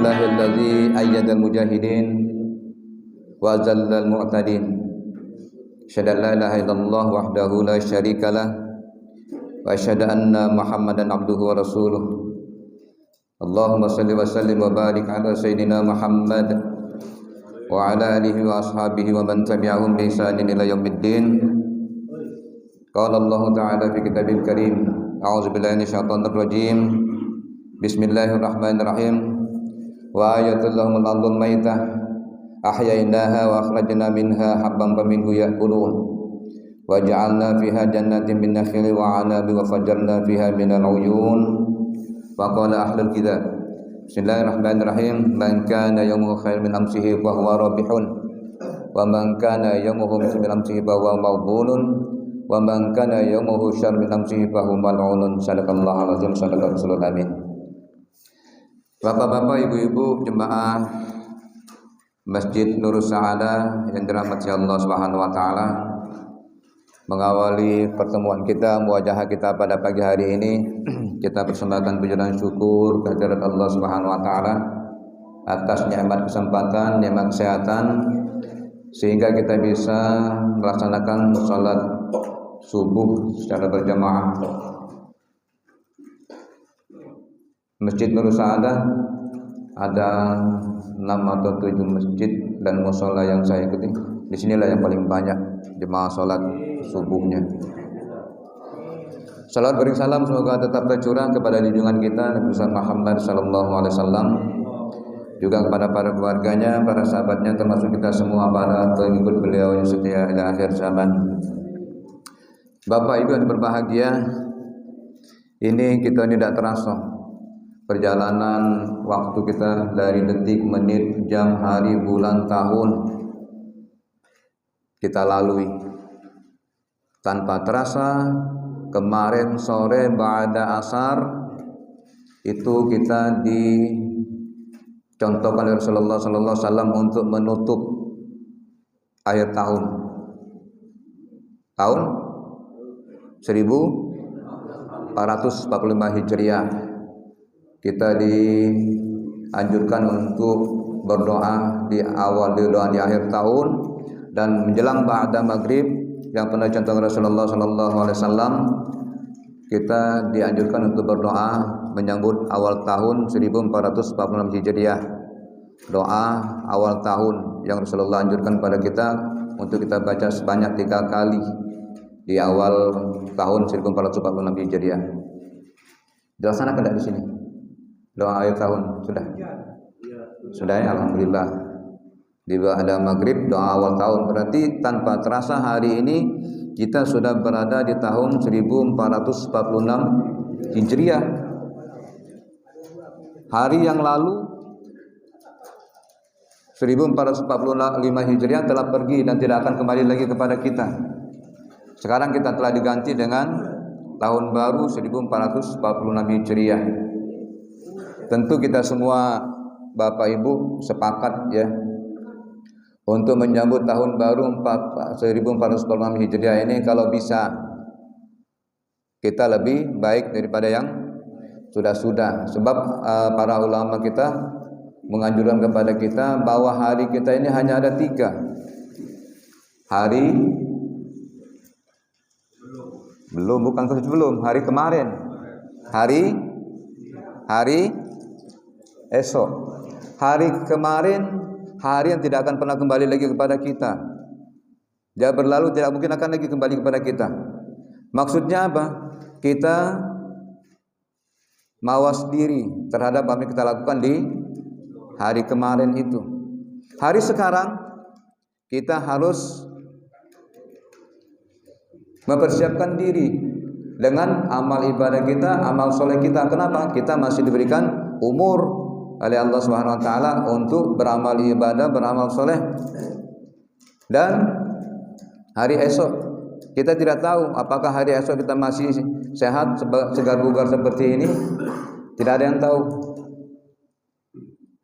Alhamdulillahilladzi ayyadal mujahidin wa zallal mu'tadin. Asyhadu an la ilaha illallah wahdahu la syarikalah wa asyhadu anna Muhammadan abduhu wa rasuluh. Allahumma shalli wa sallim wa barik ala sayyidina Muhammad wa ala alihi wa ashabihi wa man tabi'ahum bi ihsanin ila yaumiddin. Qala Allah ta'ala fi kitabil karim. A'udzu billahi minasyaitonir rajim. Bismillahirrahmanirrahim. Wa ayatul lahumul ardul maitah ahyainaha wa akhrajna minha habban faminhu ya'kulun wa ja'alna fiha jannatin min nakhilin wa 'anabi wa fajjarna fiha minal 'uyun wa qala ahlul kitab. Bismillahirrahmanirrahim. Man kana yawmuhu khairan min amsihi fa huwa rabihun wa man kana yawmuhu min amsihi fa huwa maghbunun wa man kana yawmuhu syarrun min amsihi fa huwa mal'unun. Sadaqallahul azim, sadaqal rasulul amin. Bapak-bapak, ibu-ibu, jemaah Masjid Nurus Sa'adah yang dirahmati Allah Subhanahu wa taala, mengawali pertemuan kita, muwajahah kita pada pagi hari ini, kita persembahkan puji dan syukur kehadirat Allah Subhanahu wa taala atas nikmat kesempatan, nikmat kesehatan sehingga kita bisa melaksanakan salat subuh secara berjamaah. Masjid Nurus Sa'adah ada 6 atau 7 masjid dan mushola yang saya ikuti. Disinilah yang paling banyak jemaah sholat subuhnya. Salat beri salam semoga tetap tercurah kepada junjungan kita Nabi Muhammad sallallahu alaihi wasallam, juga kepada para keluarganya, para sahabatnya, termasuk kita semua para pengikut beliau yang setia hingga akhir zaman. Bapak Ibu yang berbahagia, ini kita tidak terasa perjalanan waktu kita dari detik, menit, jam, hari, bulan, tahun kita lalui tanpa terasa. Kemarin sore ba'da asar itu kita dicontohkan oleh Rasulullah sallallahu alaihi wasallam untuk menutup akhir tahun 1445 Hijriah. Kita dianjurkan untuk berdoa di awal doa di akhir tahun dan menjelang ba'da maghrib yang pernah contoh Rasulullah sallallahu alaihi wasallam. Kita dianjurkan untuk berdoa menyambut awal tahun 1446 Hijriah. Doa awal tahun yang Rasulullah anjurkan pada kita untuk kita baca sebanyak 3 kali di awal tahun 1446 Hijriah. Dilaksanakan tidak di sini? Doa akhir tahun sudah? Sudah ya, alhamdulillah. Di ba'da maghrib doa awal tahun, berarti tanpa terasa hari ini kita sudah berada di tahun 1446 Hijriah. Hari yang lalu 1445 Hijriah telah pergi dan tidak akan kembali lagi kepada kita. Sekarang kita telah diganti dengan tahun baru 1446 Hijriah. Tentu kita semua Bapak Ibu sepakat ya untuk menyambut tahun baru 1446 Hijriah ini kalau bisa kita lebih baik daripada yang sudah-sudah. Sebab para ulama kita menganjurkan kepada kita bahwa hari kita ini hanya ada 3. Hari hari kemarin, hari esok. Hari kemarin, hari yang tidak akan pernah kembali lagi kepada kita. Dia berlalu, tidak mungkin akan lagi kembali kepada kita. Maksudnya apa? Kita mawas diri terhadap apa yang kita lakukan di hari kemarin itu. Hari sekarang kita harus mempersiapkan diri dengan amal ibadah kita, amal soleh kita. Kenapa? Kita masih diberikan umur oleh Allah Subhanahu wa taala untuk beramal ibadah, beramal soleh. Dan hari esok kita tidak tahu apakah hari esok kita masih sehat, segar bugar seperti ini. Tidak ada yang tahu.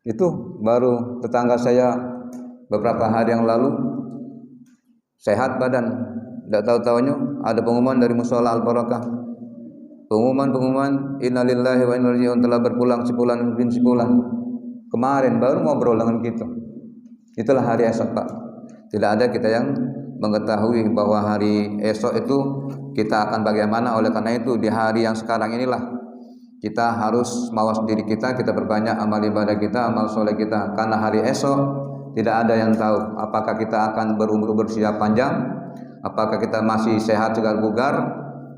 Itu baru tetangga saya beberapa hari yang lalu sehat badan, tidak tahu-tahunya ada pengumuman dari Mushola Al-Barakah, pengumuman innalillahi wa inna ilaihi raji'un, telah berpulang sebulan bin sebulan. kemarin baru ngobrol dengan kita. Itulah hari esok, Pak. Tidak ada kita yang mengetahui bahwa hari esok itu kita akan bagaimana. Oleh karena itu di hari yang sekarang inilah kita harus mawas diri kita perbanyak amal ibadah kita, amal soleh kita. Karena hari esok tidak ada yang tahu apakah kita akan berumur berusia panjang, apakah kita masih sehat segar bugar,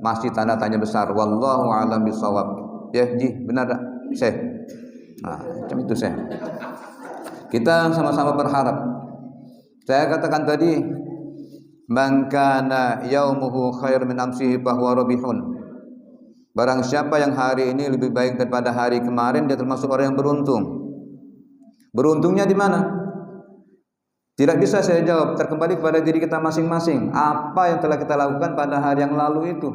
masih tanda tanya besar. Wallahu a'lam bishawab. Ya, Ji, benar tak? Syekh. Nah, macam itu, Syekh. Kita sama-sama berharap. Saya katakan tadi, man kana yaumuhu khair min amsihi bahwa rabihun. Barang siapa yang hari ini lebih baik daripada hari kemarin, dia termasuk orang yang beruntung. Beruntungnya di mana? Tidak bisa saya jawab, terkembali kepada diri kita masing-masing. Apa yang telah kita lakukan pada hari yang lalu itu?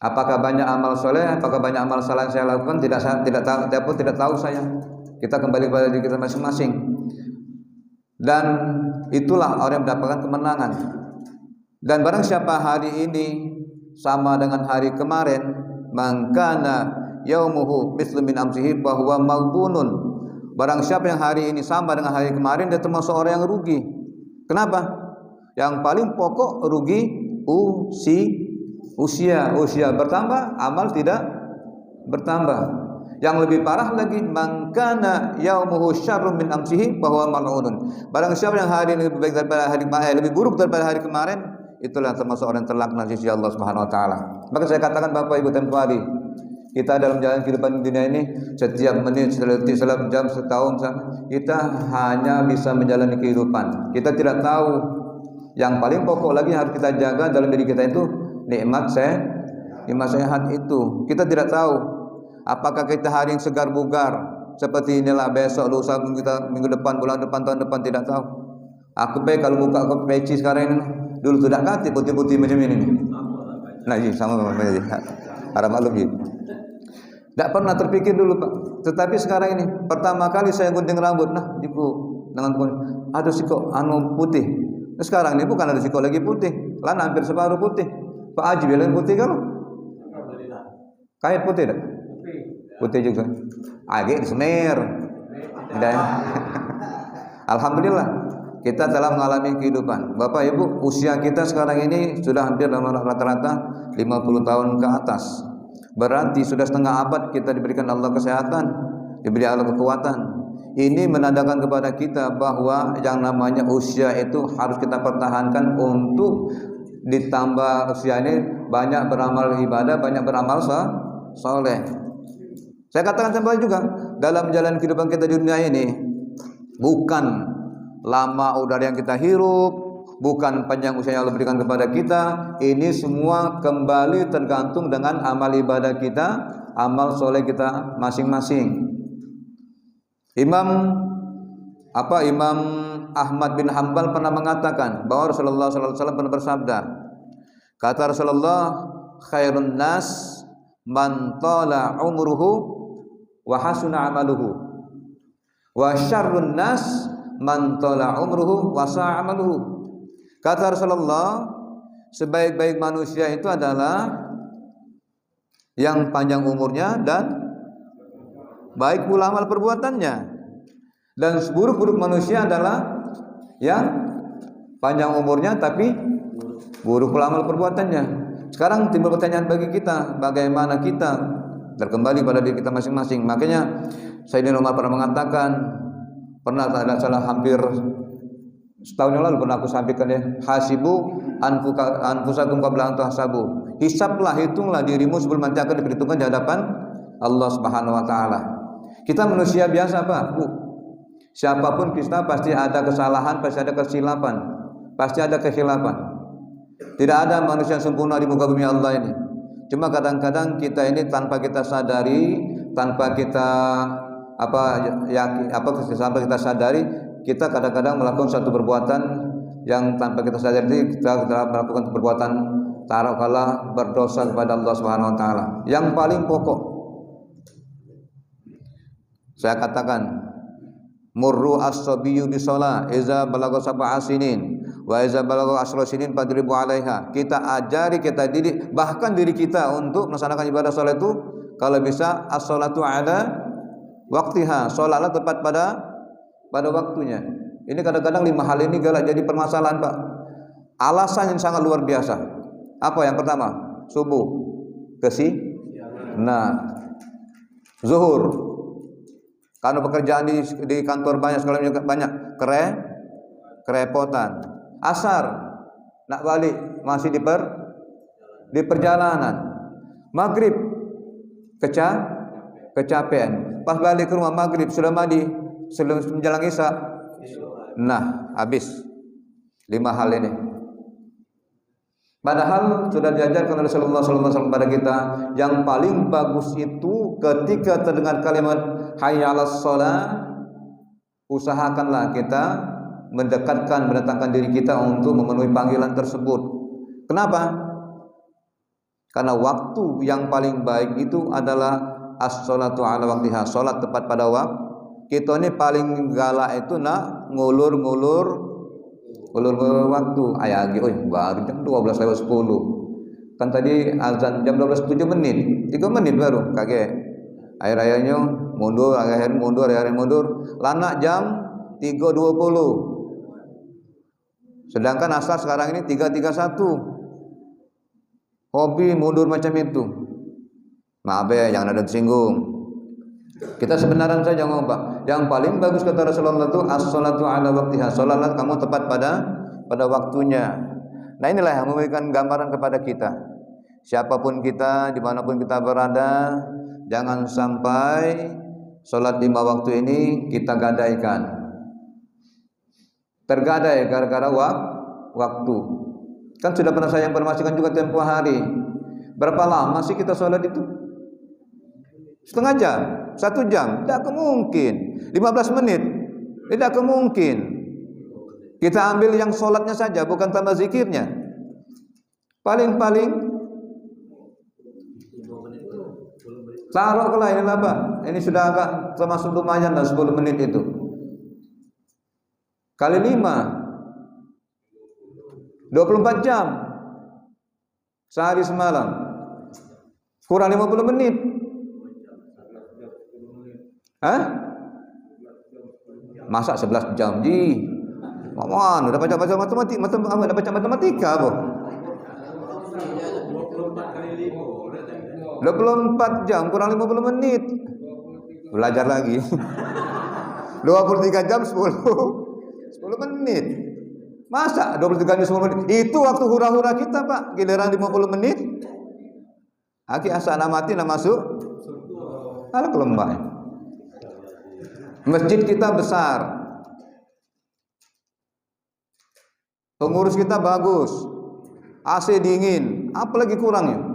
Apakah banyak amal soleh? Apakah banyak amal salah yang saya lakukan? Tidak tahu saya. Kita kembali kepada diri kita masing-masing. Dan itulah orang yang mendapatkan kemenangan. Dan barang siapa hari ini sama dengan hari kemarin, mangkana yaumuhu mislu min amsihi bahwa maghbunun. Barang siapa yang hari ini sama dengan hari kemarin, dia termasuk orang yang rugi. Kenapa? Yang paling pokok rugi usia bertambah, amal tidak bertambah. Yang lebih parah lagi, mangkana yaumuhu syarrun min amsihi bahwa mal'unun. Barang siapa yang hari ini lebih baik daripada hari kemarin, lebih buruk daripada hari kemarin, itulah termasuk orang yang terlaknat di sisi Allah Subhanahu wa taala. Maka saya katakan Bapak Ibu dan Tuhan, kita dalam jalan kehidupan dunia ini, setiap menit, setiap jam, setahun, kita hanya bisa menjalani kehidupan. Kita tidak tahu. Yang paling pokok lagi harus kita jaga dalam diri kita itu nikmat sehat itu. Kita tidak tahu apakah kita hari yang segar bugar seperti inilah besok, lusa, minggu depan, bulan depan, tahun depan, tidak tahu. Aku kalau buka peci sekarang ini, dulu sudah ganti putih-putih macam ini. Nah, ji sama ji. Harap maklum ji. Tidak pernah terpikir dulu, Pak. Tetapi sekarang ini pertama kali saya gunting rambut, nah jiku dengan ada siko putih. Nah, sekarang ini bukan ada siko lagi putih, lan hampir separuh putih. Pak Haji bilang putih kalau kait putih tak? Putih juga. Agak semir. Dan alhamdulillah kita telah mengalami kehidupan. Bapak Ibu, usia kita sekarang ini sudah hampir rata-rata 50 tahun ke atas. Berarti sudah setengah abad kita diberikan Allah kesehatan, diberi Allah kekuatan. Ini menandakan kepada kita bahwa yang namanya usia itu harus kita pertahankan untuk ditambah usia ini banyak beramal ibadah, banyak beramal soleh. Saya katakan kembali juga, dalam jalan kehidupan kita di dunia ini, bukan lama udara yang kita hirup, bukan panjang usia yang Allah berikan kepada kita. Ini semua kembali tergantung dengan amal ibadah kita, amal soleh kita masing-masing. Imam Ahmad bin Hanbal pernah mengatakan bahwa Rasulullah SAW pernah bersabda, kata Rasulullah, khairun nas man tala umruhu wa hasuna amaluhu, wa syarrun nas man tala umruhu wa sa'a amaluhu. Kata Rasulullah, sebaik-baik manusia itu adalah yang panjang umurnya dan baik pula amal perbuatannya. Dan seburuk-buruk manusia adalah yang panjang umurnya tapi buruk pula amal perbuatannya. Sekarang timbul pertanyaan bagi kita, bagaimana kita terkembali pada diri kita masing-masing. Makanya Sayyidina Umar pernah mengatakan, pernah tidak salah hampir setahun yang lalu pernah aku sampaikan ya, hasibu anfusakum qabla an tuhsabu. Hisablah, hitunglah dirimu sebelum nanti akan diperhitungkan di hadapan Allah Subhanahu wa taala. Kita manusia biasa, Pak. Siapapun kita pasti ada kesalahan, pasti ada kesilapan, pasti ada kekhilafan. Tidak ada manusia yang sempurna di muka bumi Allah ini. Cuma kadang-kadang kita ini tanpa kita sadari, tanpa kita sampai kita sadari, kita kadang-kadang melakukan suatu perbuatan yang tanpa kita sadari, kita melakukan perbuatan taruhlah berdosa kepada Allah Subhanahu wa taala. Yang paling pokok saya katakan, murru as-sabiyyu bi shalah iza balagha sab'a sinin wa iza balagha 10 sinin fadribu 'alaiha. Kita ajari, kita didik bahkan diri kita untuk melaksanakan ibadah salat itu kalau bisa as-salatu 'ala waktiha, salatlah tepat pada waktunya. Ini kadang-kadang 5 hal ini galak jadi permasalahan, Pak. Alasan yang sangat luar biasa. Apa yang pertama? Subuh. Nah, zuhur. Karena pekerjaan di kantor banyak, sekolah juga banyak, kerepotan. Asar, nak balik masih di perjalanan. Maghrib, kecapean. Pas balik ke rumah maghrib sudah mandi, sebelum menjelang isya. Nah, habis 5 hal ini. Padahal sudah diajarkan oleh Rasulullah SAW kepada kita, yang paling bagus itu ketika terdengar kalimat hayya 'alas shalah, usahakanlah kita mendatangkan diri kita untuk memenuhi panggilan tersebut. Kenapa? Karena waktu yang paling baik itu adalah as-sholatu 'ala waqtiha, salat tepat pada waktu. Kita ini paling galak itu nak ngulur waktu. Ayagi, baru jam 12:10. Kan tadi azan jam 12:07 menit. 3 menit baru kakek. Akhir-akhirnya mundur. Lanak jam 3:20. Sedangkan asar sekarang ini 3:31. Hobi mundur macam itu. Maaf ya, jangan ada tersinggung. Kita sebenarnya saja ngomong, Pak. Yang paling bagus kata Rasulullah itu as-sholatu 'ala waqtiha. Salatlah kamu tepat pada waktunya. Nah, inilah yang memberikan gambaran kepada kita. Siapapun kita, dimanapun kita berada, jangan sampai salat 5 waktu ini kita gadaikan. Tergadai gara-gara waktu. Kan sudah pernah saya informasikan juga tempoh hari. Berapa lama sih kita salat itu? Setengah jam, 1 jam, tidak mungkin. 15 menit, tidak mungkin. Kita ambil yang sholatnya saja, bukan tambah zikirnya. Paling-paling taruhlah ini apa? Ini sudah agak termasuk lumayan lah 10 menit itu. Kali 5, 24 jam. Sehari semalam. Kurang 50 menit. Masa 11 jam ji? Maman, udah baca matematika apa? 24 jam kurang 50 menit. Belajar lagi. 23 jam 10 menit. Masa 23 jam 10 menit? Itu waktu hura-hura kita, Pak. Giliran 50 menit. Aki asana mati nak masuk. Ala kelembah. Masjid kita besar, pengurus kita bagus, AC dingin, apalagi kurangnya?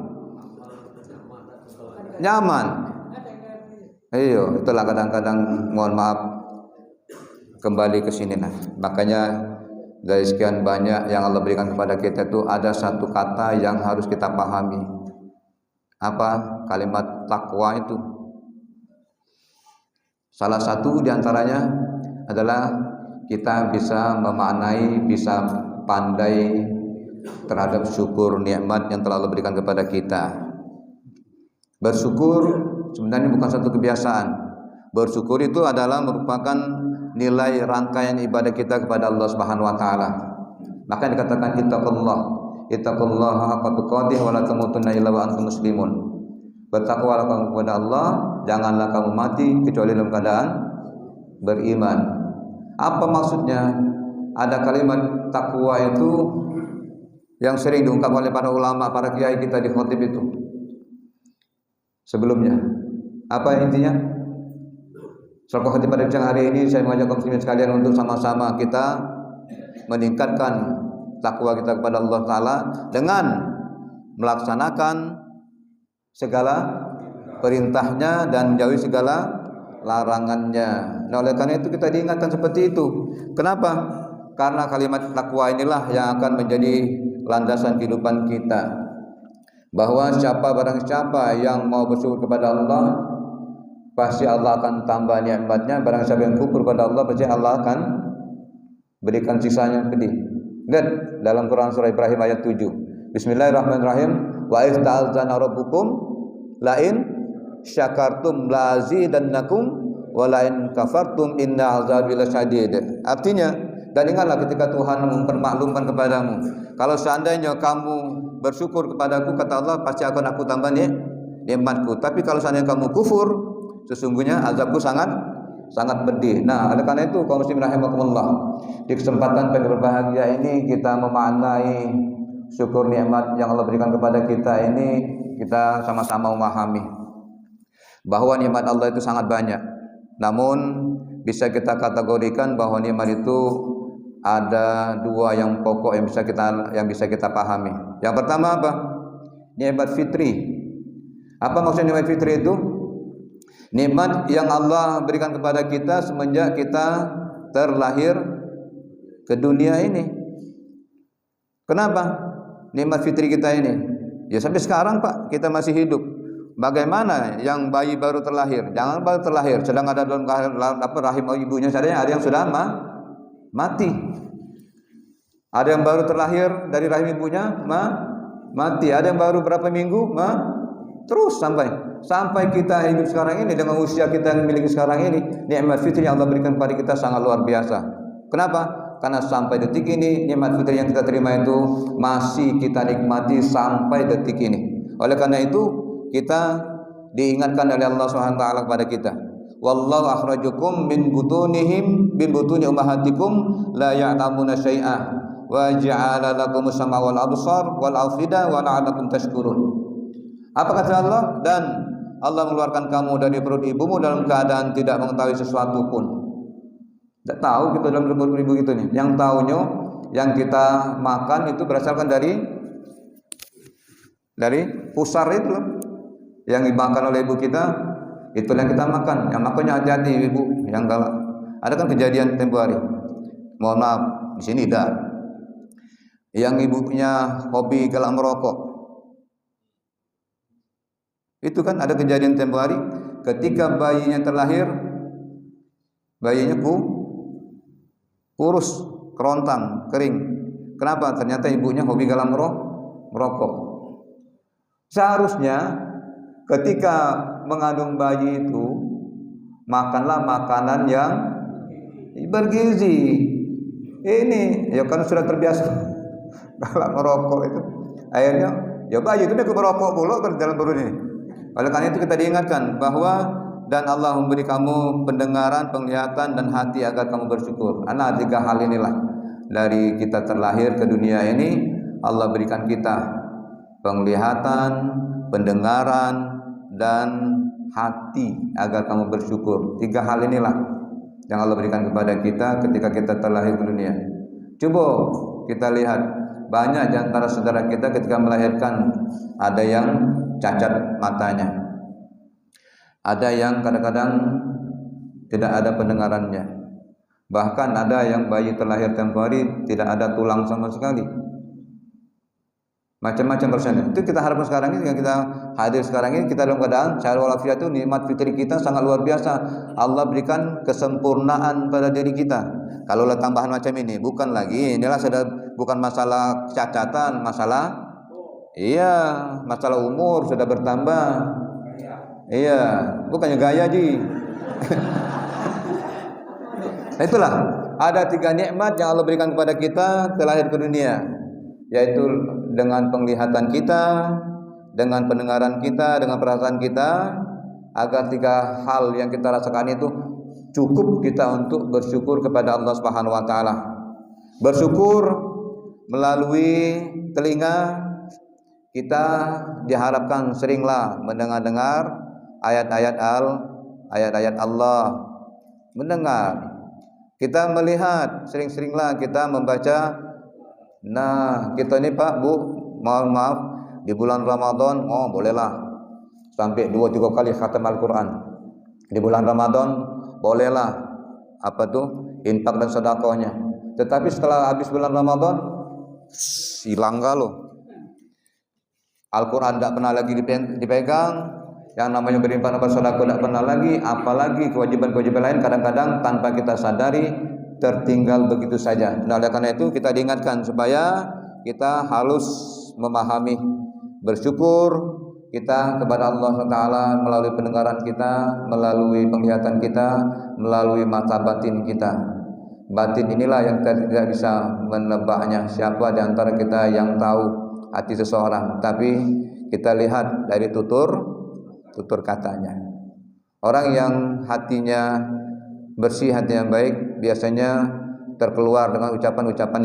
Nyaman. Itulah kadang-kadang mohon maaf kembali ke sini. Nah, makanya dari sekian banyak yang Allah berikan kepada kita itu ada satu kata yang harus kita pahami. Apa? Kalimat takwa itu. Salah satu diantaranya adalah kita bisa memaknai, bisa pandai terhadap syukur nikmat yang telah Allah berikan kepada kita. Bersyukur sebenarnya bukan satu kebiasaan. Bersyukur itu adalah merupakan nilai rangkaian ibadah kita kepada Allah Subhanahu wa taala. Maka dikatakan ittaqullaha haqqa tuqatih wa la tamutunna illa wa antum muslimun. Bertakwalah kamu kepada Allah, janganlah kamu mati kecuali dalam keadaan beriman. Apa maksudnya? Ada kalimat takwa itu yang sering diungkap oleh para ulama, para kiai kita di khotib itu. Sebelumnya, apa intinya? Setelah khotib pada siang hari ini, saya mengajak kaum muslimin sekalian untuk sama-sama kita meningkatkan takwa kita kepada Allah Ta'ala dengan melaksanakan segala perintahnya dan jauhi segala larangannya. Nah, oleh karena itu kita diingatkan seperti itu. Kenapa? Karena kalimat takwa inilah yang akan menjadi landasan kehidupan kita. Bahwa barang siapa yang mau bersyukur kepada Allah, pasti Allah akan tambah nikmatnya. Barang siapa yang kufur kepada Allah, pasti Allah akan berikan siksanya pedih. Lihat dalam Quran surah Ibrahim ayat 7. Bismillahirrahmanirrahim. Wa ista'adzana rabbukum la in syakartum la azidannakum Wala in kafartum inna azabi lasyadid. Artinya, dan ingatlah ketika Tuhan mempermaklumkan kepadamu, kalau seandainya kamu bersyukur kepadaku, kata Allah, pasti akan aku tambah nikmatku. Tapi kalau seandainya kamu kufur, sesungguhnya azabku sangat pedih. Nah, oleh karena itu kaum muslimin rahimakumullah, di kesempatan yang berbahagia ini kita memaknai syukur nikmat yang Allah berikan kepada kita ini, kita sama-sama memahami bahwa nikmat Allah itu sangat banyak. Namun bisa kita kategorikan bahwa nikmat itu ada dua yang pokok yang bisa kita pahami. Yang pertama apa? Nikmat fitri. Apa maksud nikmat fitri itu? Nikmat yang Allah berikan kepada kita semenjak kita terlahir ke dunia ini. Kenapa? Nikmat fitri kita ini. Ya sampai sekarang Pak, kita masih hidup. Bagaimana yang bayi baru terlahir? Jangan baru terlahir, sedang ada dalam rahim ibunya saja, ada yang sudah mati. Ada yang baru terlahir dari rahim ibunya mati. Ada yang baru berapa minggu terus sampai kita hidup sekarang ini dengan usia kita yang miliki sekarang ini, nikmat fitri yang Allah berikan kepada kita sangat luar biasa. Kenapa? Karena sampai detik ini nikmat fitri yang kita terima itu masih kita nikmati sampai detik ini. Oleh karena itu kita diingatkan oleh Allah Subhanahu wa taala kepada kita. Wallahu akhrajakum min butuni ummahatikum la ya'lamuna syai'a wa ja'ala lakumus sam'a wal absar wal afida wa la'allakum tashkurun. Apa kata Allah? Dan Allah mengeluarkan kamu dari perut ibumu dalam keadaan tidak mengetahui sesuatu pun. Tidak tahu kita dalam perut ibu gitu nih. Yang tahunya yang kita makan itu berdasarkan dari pusar itu loh. Yang dimakan oleh ibu kita, itu yang kita makan. Yang makanya hati-hati ibu, yang galak. Ada kan kejadian tempo hari. Mohon maaf, di sini dah. Yang ibunya hobi galak merokok. Itu kan ada kejadian tempo hari. Ketika bayinya terlahir, bayinya kurus, kerontang, kering. Kenapa? Ternyata ibunya hobi galak merokok. Seharusnya ketika mengandung bayi itu makanlah makanan yang bergizi. Ini ya kan sudah terbiasa galak merokok itu. Akhirnya ya bayi itu dia merokok pula dalam perut ini. Oleh karena itu kita diingatkan bahwa dan Allah memberi kamu pendengaran, penglihatan dan hati agar kamu bersyukur. Karena tiga hal inilah dari kita terlahir ke dunia ini Allah berikan kita penglihatan, pendengaran dan hati agar kamu bersyukur. Tiga hal inilah yang Allah berikan kepada kita ketika kita terlahir ke dunia. Coba kita lihat, banyak di antara saudara kita ketika melahirkan ada yang cacat matanya, ada yang kadang-kadang tidak ada pendengarannya, bahkan ada yang bayi terlahir tempoh hari tidak ada tulang sama sekali. Macam-macam persen. Itu kita harapkan sekarang ini, yang kita hadir sekarang ini, kita dalam keadaan sehat walafiat itu nikmat fitri kita sangat luar biasa. Allah berikan kesempurnaan pada diri kita. Kalau ada tambahan macam ini, bukan lagi, inilah sudah bukan masalah cacatan, masalah umur sudah bertambah. Iya, bukannya gaya ji. Nah, itulah ada tiga nikmat yang Allah berikan kepada kita terlahir ke dunia, yaitu dengan penglihatan kita, dengan pendengaran kita, dengan perasaan kita, agar tiga hal yang kita rasakan itu cukup kita untuk bersyukur kepada Allah Subhanahu wa taala. Bersyukur melalui telinga kita diharapkan seringlah mendengar ayat-ayat Allah, mendengar. Kita melihat, sering-seringlah kita membaca. Nah, kita ini Pak, Bu, mohon maaf, di bulan Ramadan, bolehlah sampai 2-3 kali khatam Al-Quran. Di bulan Ramadan, bolehlah infak dan sedekahnya. Tetapi setelah habis bulan Ramadan, hilang loh. Al-Quran tidak pernah lagi dipegang, yang namanya berinfak dan bersedekah tidak pernah lagi, apalagi kewajiban-kewajiban lain kadang-kadang tanpa kita sadari tertinggal begitu saja. Nah, oleh karena itu kita diingatkan supaya kita harus memahami bersyukur kita kepada Allah SWT melalui pendengaran kita, melalui penglihatan kita, melalui mata batin kita. Batin inilah yang kita tidak bisa menebaknya. Siapa di antara kita yang tahu hati seseorang? Tapi kita lihat dari tutur katanya. Orang yang hatinya bersih, hatinya baik, biasanya terkeluar dengan ucapan-ucapan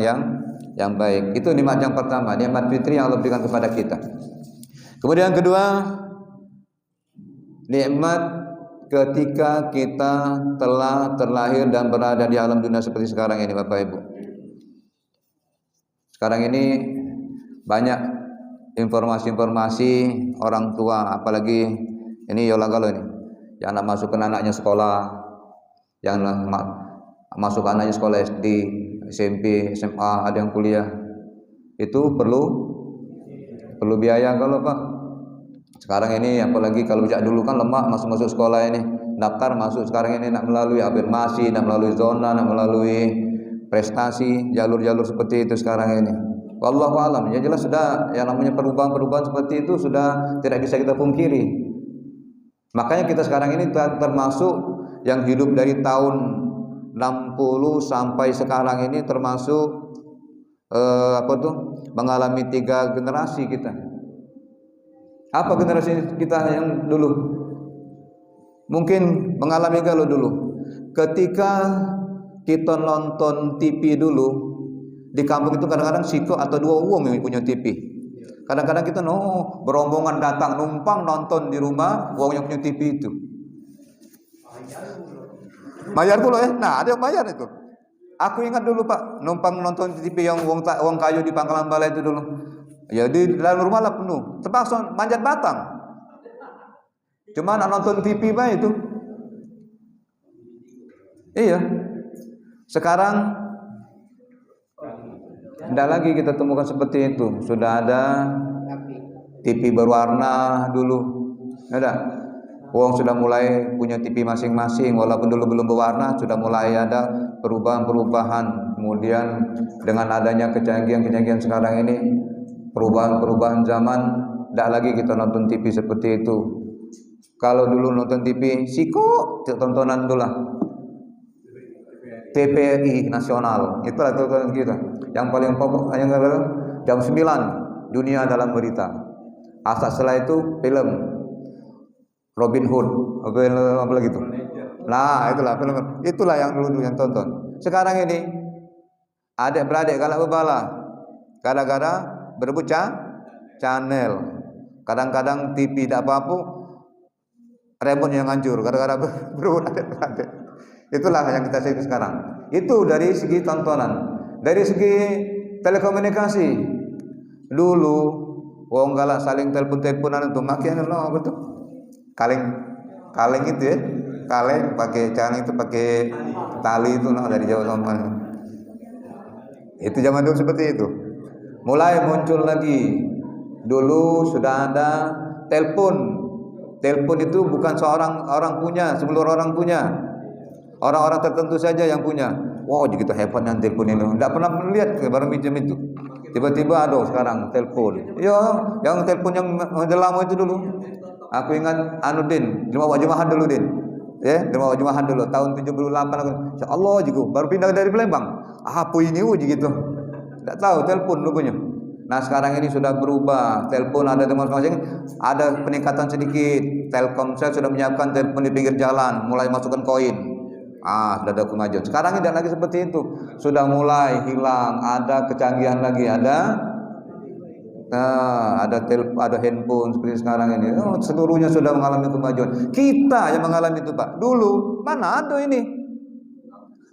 yang baik. Itu nikmat yang pertama, nikmat fitri yang Allah berikan kepada kita. Kemudian yang kedua, nikmat ketika kita telah terlahir dan berada di alam dunia seperti sekarang ini, Bapak Ibu. Sekarang ini banyak informasi-informasi orang tua, apalagi ini Yolagalo ini, yang nak masukkan anaknya sekolah, yang masuk anaknya sekolah SD, SMP, SMA, ada yang kuliah. Itu perlu biaya kalau Pak. Sekarang ini apalagi kalau sejak dulu kan lemah masuk sekolah ini, daftar masuk, sekarang ini nak melalui afirmasi, nak melalui zona, nak melalui prestasi, jalur-jalur seperti itu sekarang ini. Wallahu alam. Ya jelas sudah yang namanya perubahan-perubahan seperti itu sudah tidak bisa kita pungkiri. Makanya kita sekarang ini termasuk yang hidup dari tahun 60 sampai sekarang ini termasuk mengalami 3 generasi kita. Apa generasi kita yang dulu? Mungkin mengalami galau dulu. Ketika kita nonton TV dulu, di kampung itu kadang-kadang siko atau 2 uang yang punya TV. Kadang-kadang kita berombongan datang numpang nonton di rumah uang yang punya TV itu. Bayar pula ya? Nah, ada yang bayar itu. Aku ingat dulu Pak, numpang nonton TV yang uang kayu di Pangkalan Balai itu dulu. Ya di dalam rumah lah penuh, terpaksa manjat batang. Cuma nak nonton TV Pak itu. Iya. Sekarang tidak lagi kita temukan seperti itu. Sudah ada TV berwarna dulu. Ada. Wong sudah mulai punya TV masing-masing, walaupun dulu belum berwarna, sudah mulai ada perubahan-perubahan. Kemudian dengan adanya kecanggihan-kecanggihan sekarang ini, perubahan-perubahan zaman, tidak lagi kita nonton TV seperti itu. Kalau dulu nonton TV, siko tontonan dulu lah. TVRI nasional, itulah tontonan kita. Yang paling pokok yang jam 9 dunia dalam berita. Asal setelah itu film Robin Hood, apa lagi itu? Nah, itulah film. Itulah yang dulu yang tonton. Sekarang ini adik-beradik galak bebala. Gara-gara berebut channel. Kadang-kadang TV tidak apa-apa, remote yang hancur gara-gara berebut adik-beradik. Itulah yang kita lihat sekarang. Itu dari segi tontonan. Dari segi telekomunikasi. Dulu wong galak saling telepon-teleponan itu makin apa tuh? Kaleng itu ya. Kaleng pakai canang itu pakai tali itu dari Jawa Tengah. Itu zaman dulu seperti itu. Mulai muncul lagi. Dulu sudah ada telepon. Telepon itu bukan seorang orang punya, seluruh orang punya. Orang-orang tertentu saja yang punya. Wow, begitu hebatnya telepon ini. Tidak pernah melihat baru pinjam itu. Tiba-tiba ada sekarang telepon. Ya, yang telepon yang lama itu dulu. Aku ingat Anudin, di rumah Jumahan dulu Din. Ya, di rumah Jumahan dulu tahun 78 aku. Insyaallah juga baru pindah dari Palembang. Apa ini gitu. Tidak tahu telepon dulu punya. Nah, sekarang ini sudah berubah. Telepon ada di masing-masing, ada peningkatan sedikit. Telkomsel sudah menyiapkan telepon di pinggir jalan, mulai masukkan koin. Sudah ada kemajuan. Sekarang tidak lagi seperti itu. Sudah mulai hilang, ada kecanggihan lagi, ada handphone seperti sekarang ini. Seluruhnya sudah mengalami kemajuan. Kita yang mengalami itu Pak. Dulu mana ada ini?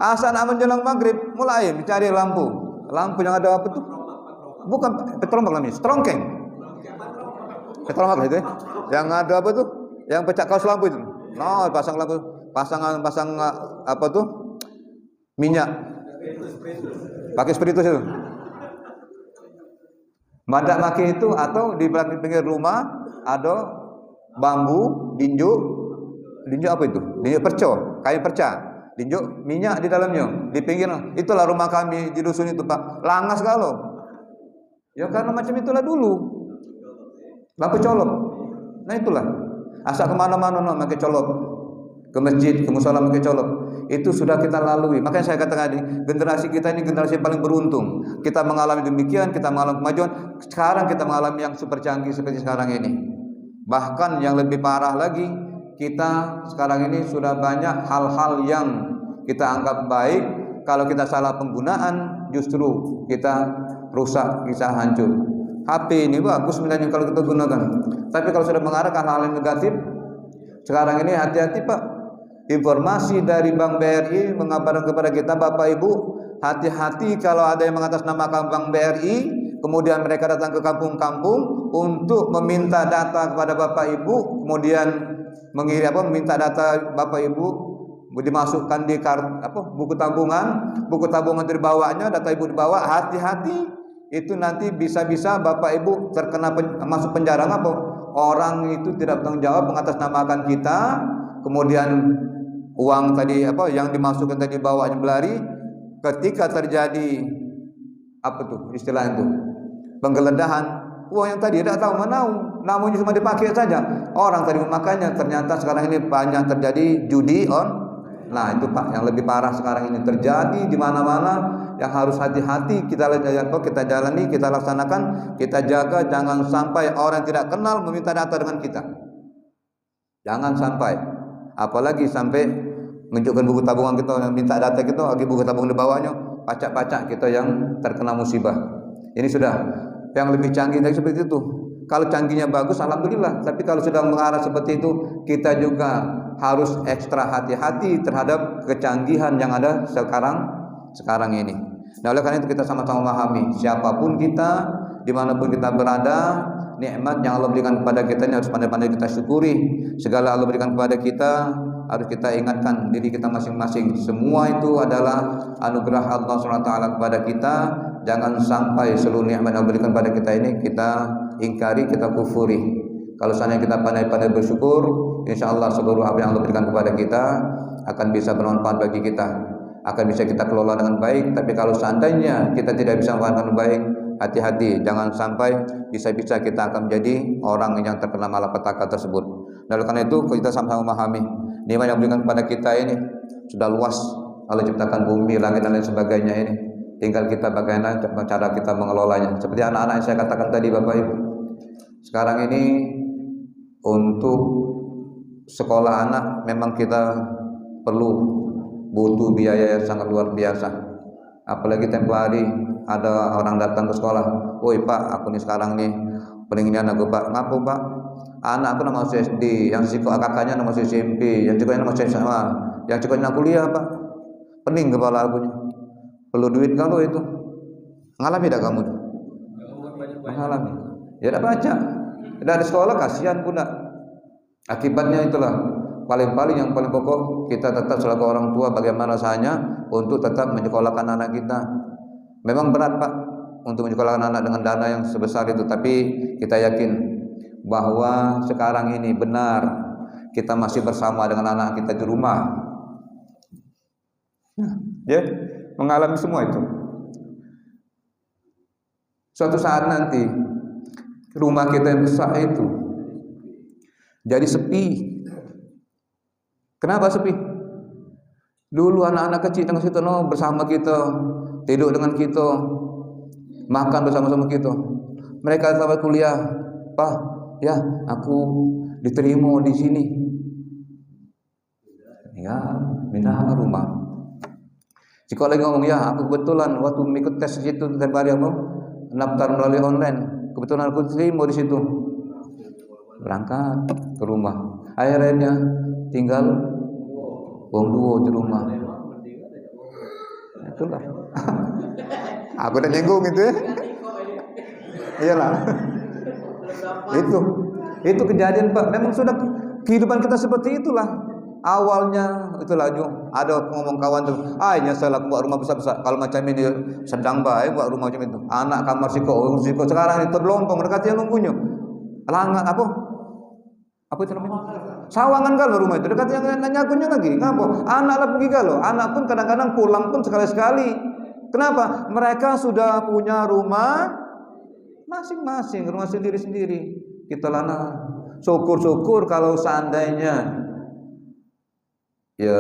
Asal menjelang maghrib mulai mencari lampu. Lampu yang ada apa tuh? Bukan petromak namanya, strongkeng. Petromak itu. Yang ada apa tuh? Yang pecah kaos lampu itu. No, pasang lampu, pasang apa tuh? Minyak. Pakai spiritus itu. Badak maki itu atau di pinggir rumah ada bambu, dinju apa itu? Dinju perco, kayu perca, dinju minyak di dalamnya, di pinggir. Itulah rumah kami di dusun itu Pak. Langas kalau. Ya karena macam itulah dulu. Lampu colok. Nah itulah. Asal kemana-mana pakai colok, ke masjid, ke musola pakai colok. Itu sudah kita lalui. Makanya saya katakan tadi, generasi kita ini generasi yang paling beruntung. Kita mengalami demikian, kita mengalami kemajuan. Sekarang kita mengalami yang super canggih seperti sekarang ini. Bahkan yang lebih parah lagi, kita sekarang ini sudah banyak hal-hal yang kita anggap baik. Kalau kita salah penggunaan, justru kita rusak, kita hancur. HP ini bagus sebenarnya kalau kita gunakan. Tapi kalau sudah mengarah ke hal-hal yang negatif, sekarang ini hati-hati Pak. Informasi dari Bank BRI mengabarkan kepada kita Bapak Ibu, hati-hati kalau ada yang mengatasnamakan Bank BRI, kemudian mereka datang ke kampung-kampung untuk meminta data kepada Bapak Ibu, kemudian meminta data Bapak Ibu dimasukkan di buku tabungan dibawanya, data Ibu dibawa, hati-hati. Itu nanti bisa-bisa Bapak Ibu terkena masuk penjara. Orang itu tidak bertanggung jawab mengatasnamakan kita, kemudian uang tadi yang dimasukkan tadi bawanya berlari. Ketika terjadi istilah itu penggeledahan, uang yang tadi tidak tahu mana, namanya cuma dipakai saja. Orang tadi memakainya, ternyata sekarang ini banyak terjadi judi on. Nah itu Pak, yang lebih parah sekarang ini terjadi di mana-mana, yang harus hati-hati kita jalani, kita laksanakan, kita jaga, jangan sampai orang tidak kenal meminta data dengan kita. Jangan sampai, apalagi sampai menunjukkan buku tabungan kita, minta data kita, lagi buku tabungan di bawahnya, pacak-pacak kita yang terkena musibah. Ini sudah yang lebih canggih dari seperti itu. Kalau canggihnya bagus, alhamdulillah. Tapi kalau sudah mengarah seperti itu, kita juga harus ekstra hati-hati terhadap kecanggihan yang ada sekarang ini. Nah, oleh karena itu kita sama-sama memahami, siapapun kita, dimanapun kita berada, nikmat yang Allah berikan kepada kita ini harus pandai-pandai kita syukuri. Segala Allah berikan kepada kita harus kita ingatkan diri kita masing-masing. Semua itu adalah anugerah Allah SWT kepada kita. Jangan sampai seluruh nikmat yang Allah berikan kepada kita ini kita ingkari, kita kufuri. Kalau seandainya kita pandai-pandai bersyukur, insya Allah seluruh apa yang Allah berikan kepada kita akan bisa bermanfaat bagi kita, akan bisa kita kelola dengan baik. Tapi kalau seandainya kita tidak bisa memanfaatkan dengan baik, hati-hati, jangan sampai bisa-bisa kita akan menjadi orang yang terkena malapetaka tersebut. Dan oleh karena itu kita sama-sama memahami nikmat yang diberikan kepada kita ini sudah luas. Allah ciptakan bumi, langit dan lain sebagainya ini. Tinggal kita bagaimana cara kita mengelolanya. Seperti anak-anak yang saya katakan tadi Bapak Ibu. Sekarang ini untuk sekolah anak memang kita butuh biaya yang sangat luar biasa. Apalagi tempoh hari ada orang datang ke sekolah, "Woi Pak, aku nih sekarang nih peninggian aku Pak." "Ngapu Pak?" "Anak aku nama SD, yang kakaknya nama SMP, yang cikoknya nama SMA, yang cikoknya kuliah Pak." Pening kepala akunya. Perlu duit kalau itu. Ngalami tidak kamu? Mengalami. Ya tidak baca. Dari sekolah kasihan pula. Akibatnya itulah yang paling pokok kita tetap selaku orang tua bagaimana rasanya untuk tetap menyekolahkan anak kita. Memang berat Pak untuk menyekolahkan anak dengan dana yang sebesar itu, tapi kita yakin bahwa sekarang ini benar kita masih bersama dengan anak kita di rumah. Ya, mengalami semua itu. Suatu saat nanti rumah kita yang besar itu jadi sepi. Kenapa sepi? Dulu anak-anak kecil yang situ bersama kita, tidur dengan kita, makan bersama-sama kita. Mereka sampai kuliah, "Pak, ya aku diterima di sini." Ya, pindah ke rumah. Jika lagi ngomong, "Ya, aku kebetulan waktu ikut tes situ tempat hari daftar melalui online, kebetulan aku diterima di situ." Berangkat ke rumah. Akhirnya tinggal wong duo di rumah. Itulah. Aku udah nyinggung itu ya. Iyalah. Itu kejadian Pak. Memang sudah kehidupan kita seperti itulah. Awalnya itulah ada ngomong kawan tuh, nyesel aku buat rumah besar-besar. Kalau macam ini sedang baik buat rumah macam itu. Anak kamar siko sekarang itu terlompong mereka yang nunggunya. Langat apa itu namanya? Sawangan kalau rumah itu dekat yang nanya akunya lagi. Kenapa? Anak lah pergi kalau. Anak pun kadang-kadang pulang pun sekali-sekali. Kenapa? Mereka sudah punya rumah masing-masing, rumah sendiri-sendiri. Kita lana Syukur-syukur kalau seandainya ya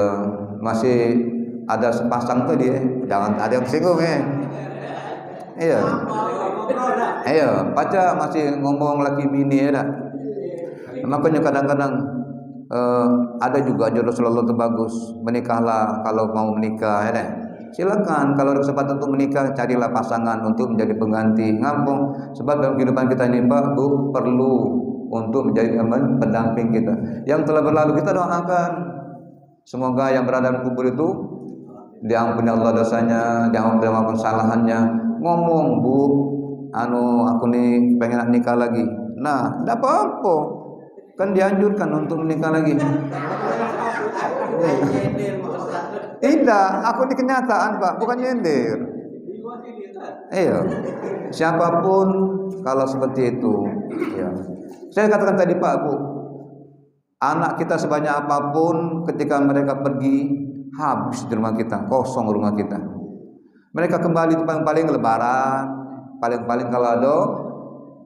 masih ada sepasang tadi jangan ada yang singgung iya pacar masih ngomong laki bini ya dah. Makanya kadang-kadang ada juga jodoh selalu terbagus, menikahlah kalau mau menikah ya dah. Silakan kalau ada kesempatan untuk menikah, carilah pasangan untuk menjadi pengganti ngampung, sebab dalam kehidupan kita ini Pak Bu perlu untuk menjadi pendamping kita. Yang telah berlalu kita doakan semoga yang berada di kubur itu diampuni Allah dosanya, diampuni kesalahannya. Ngomong Bu, aku nih pengen nikah lagi. Nah, tidak apa-apa, kan dianjurkan untuk menikah lagi. Tidak, aku di kenyataan Pak, bukan nyindir. Iya, siapapun kalau seperti itu, ya. Saya katakan tadi Pak Bu, anak kita sebanyak apapun ketika mereka pergi habis di rumah kita, kosong rumah kita. Mereka kembali itu paling-paling lebaran, paling-paling kalau ada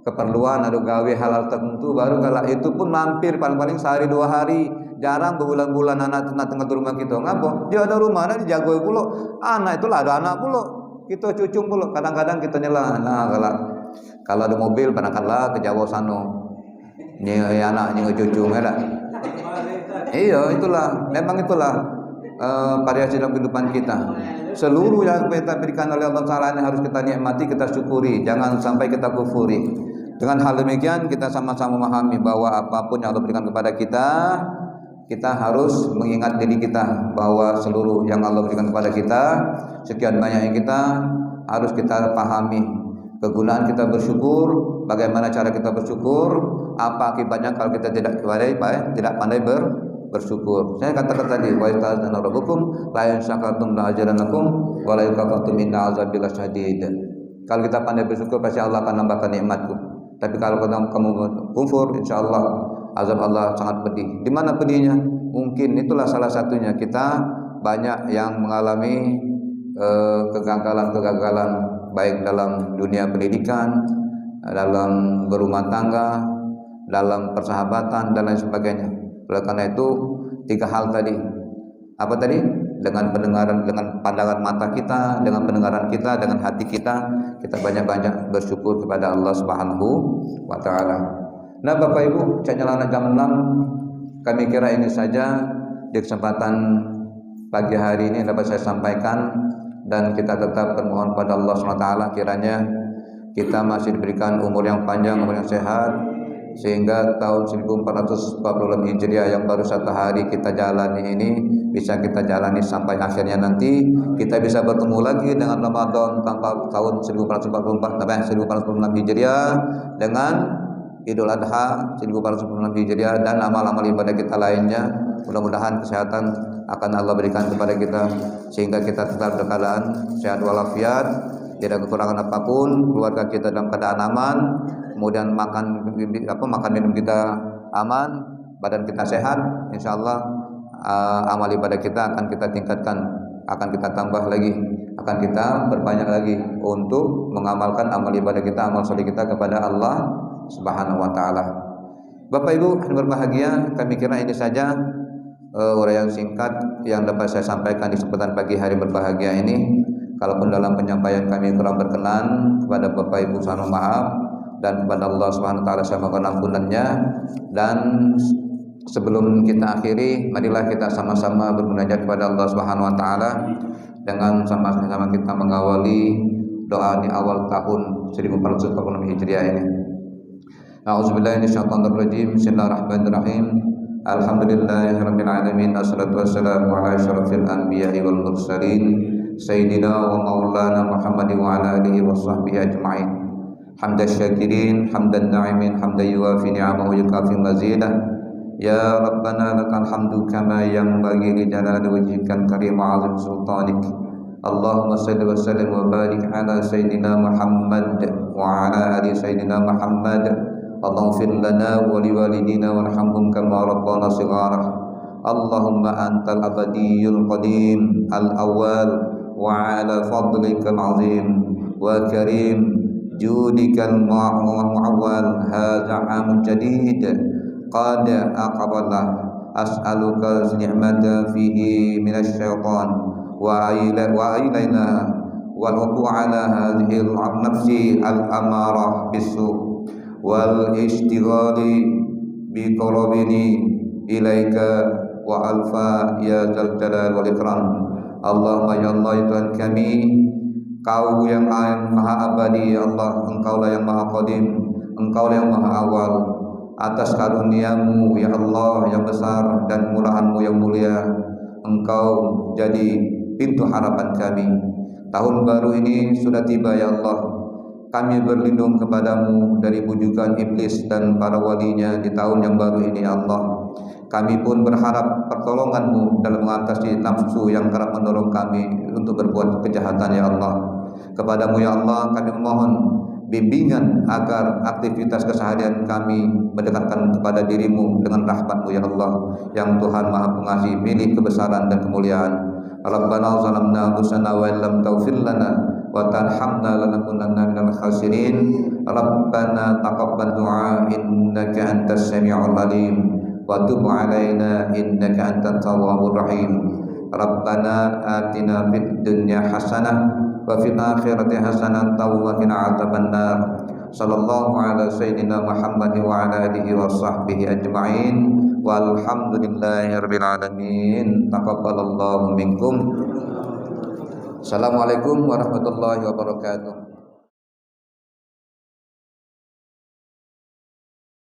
keperluan, ada gawe halal tertentu, baru kalau itu pun mampir paling-paling sehari 2 hari. Jarang berbulan-bulan anak tengah rumah kita. Ngapa? Dia ada rumah, ada dijago pula. Anak itulah ada anak pula. Kita cucung pula. Kadang-kadang kita nyela. Nah, kalau ada mobil berangkatlah ke Jawa sana. Ini anaknya cucung ya. Iya, itulah. Memang itulah variasi dalam kehidupan kita. Seluruh yang kita berikan oleh Allah Taala ini harus kita nikmati, kita syukuri. Jangan sampai kita kufuri. Dengan hal demikian kita sama-sama memahami bahwa apapun yang Allah berikan kepada kita harus mengingat diri kita bahwa seluruh yang Allah berikan kepada kita, sekian banyak yang kita harus kita pahami. Kegunaan kita bersyukur, bagaimana cara kita bersyukur, apa akibatnya kalau kita tidak pandai bersyukur. Saya katakan tadi, wa ta'ala rabbukum la in syakartum la ajaranakum wa la yukafatum inna azabil syadid. Kalau kita pandai bersyukur pasti Allah akan nambahkan nikmatku. Tapi kalau kamu kufur, insyaallah azab Allah sangat pedih. Di mana pedihnya? Mungkin itulah salah satunya kita banyak yang mengalami kegagalan-kegagalan baik dalam dunia pendidikan, dalam berumah tangga, dalam persahabatan dan lain sebagainya. Oleh karena itu 3 hal tadi. Apa tadi? Dengan pendengaran, dengan pandangan mata kita, dengan pendengaran kita, dengan hati kita banyak-banyak bersyukur kepada Allah Subhanahu wa taala. Nah Bapak Ibu, nyala jam 6, kami kira ini saja di kesempatan pagi hari ini dapat saya sampaikan, dan kita tetap bermohon pada Allah SWT kiranya kita masih diberikan umur yang panjang, umur yang sehat, sehingga tahun 1440 Hijriah yang baru 1 hari kita jalani ini bisa kita jalani sampai akhirnya nanti kita bisa bertemu lagi dengan Ramadan tahun 1444 sampai 1446 Hijriah dengan Idul Adha 1446 Hijriah dan amal-amal ibadah kita lainnya. Mudah-mudahan kesehatan akan Allah berikan kepada kita sehingga kita tetap dalam keadaan sehat walafiat, tidak kekurangan apapun, keluarga kita dalam keadaan aman, kemudian makan minum kita aman, badan kita sehat. Insyaallah amal ibadah kita akan kita tingkatkan, akan kita tambah lagi, akan kita perbanyak lagi untuk mengamalkan amal ibadah kita, amal soleh kita kepada Allah Subhanahu wa taala. Bapak Ibu yang berbahagia, kami kira ini saja uraian singkat yang dapat saya sampaikan di kesempatan pagi hari berbahagia ini. Kalaupun dalam penyampaian kami kurang berkenan, kepada Bapak Ibu mohon maaf, dan kepada Allah Subhanahu wa taala saya mohon ampunannya. Dan sebelum kita akhiri, marilah kita sama-sama bermunajat kepada Allah Subhanahu wa taala dengan sama-sama kita mengawali doa di awal tahun 1446 Hijriah ini. A'udzubillahi minasyaitonirrajim. Bismillahirrahmanirrahim. Alhamdulillahirabbil alamin. Wassalatu wassalamu ala asyrafil anbiya'i wal mursalin sayyidina wa maulana Muhammadin wa ala alihi wa sahbihi ajma'in. Hamdan syakirin, hamdan na'imin, hamdan yuwafi ni'amahu yukafi mazidah. Ya Rabbana lakal hamdu kama yanbaghi li jalali wajhikal karim wa 'azim sultanik. Allahumma salli wa sallim wa barik ala sayyidina Muhammad wa ala ali sayyidina Muhammad. Allahumma lana wa liwalidina warhamhum kama rabbana shighara. Allahumma antal abadiyyul qadim al-awwal wa ala fadlikal azim wa karim judikal mu'awwal. Hadza 'amun jadid qad aqaballah as'aluka ni'mata fihi minasy syaitan wa ilaina wal ala hadhihi al-nafsi al-amarah bisu wal ishtighali bi qarabini ilaika wa alfa ya dzal jalal wal ikram. Allahumma ya Allah ya Tuhan kami, Kau yang maha abadi ya Allah, Engkaulah yang maha qadim, Engkaulah yang maha awal. Atas karuniamu ya Allah yang besar dan murahanmu yang mulia, Engkau jadi pintu harapan kami. Tahun baru ini sudah tiba ya Allah, kami berlindung kepadamu dari bujukan iblis dan para walinya di tahun yang baru ini ya Allah. Kami pun berharap pertolonganmu dalam mengatasi nafsu yang kerap mendorong kami untuk berbuat kejahatan ya Allah. Kepadamu ya Allah kami memohon bimbingan agar aktivitas keseharian kami mendekatkan kepada dirimu dengan rahmatmu ya Allah, yang Tuhan maha pengasih, milik kebesaran dan kemuliaan. Rabbana zalamna anfusana wa illam taghfir lana wa tarhamna lanakunanna minal khasirin. Rabbana taqabbal du'a innaka antas sami'ul alim wa tub 'alaina innaka antat tawwabur rahim. Rabbana atina fid dunya hasanah wa fil akhirati hasanatan wa qina adzabannar. Sallallahu ala sayyidina Muhammad wa ala alihi wa sahbihi ajma'in. Walhamdulillahirabbil alamin. Taqabbalallahu minkum. Assalamualaikum warahmatullahi wabarakatuh.